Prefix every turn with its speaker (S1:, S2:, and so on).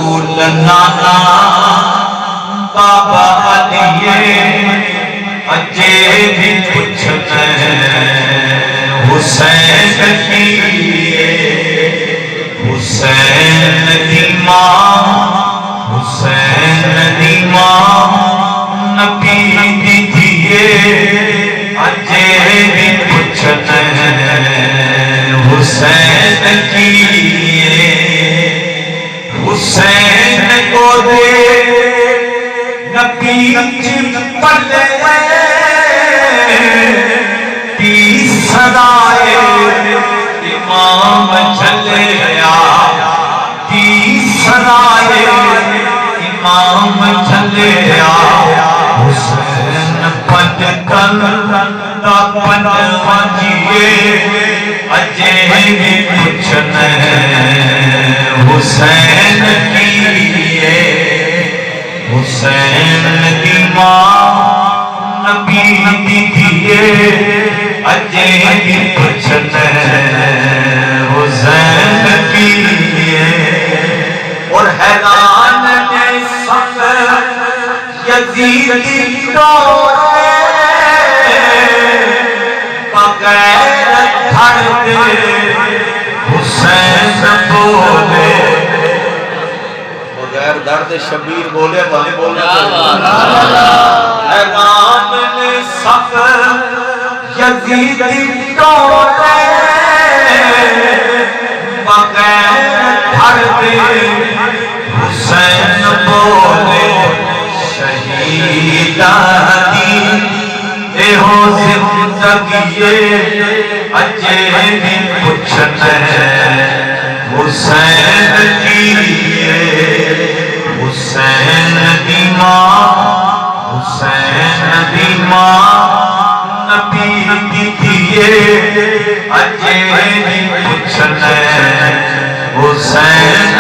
S1: رسول نانا بابا علیے اجے بھی پوچھتے حسین کیے حسین دی ماں حسین دی ماں نبی دی دھیے اجے بھی پوچھتے حسین کیے حسین کو دے نبی پلے کی صدائے امام چلے گیا کی صدائے امام چلے گیا حسین پٹ کر دا پنجواں جیے اجے بھی پوچھنے حسین کیے حسین دی ماں نبی دی دھیے اجے بھی پوچھنے حسین کیے اور حیران نے سب یزید کی دورے بغیر دھڑ دے حسین بولے بغیر درد شبیر بولے والے بولے حیران نے سب یزید کی دورے بغیر دھڑ دے حسین بولے شہید دی اے ہو زندگیے اجے بھی پوچھتے حسین کیے حسین دی ماں حسین دی ماں نبی دی دھیے اجے بھی پوچھتے حسین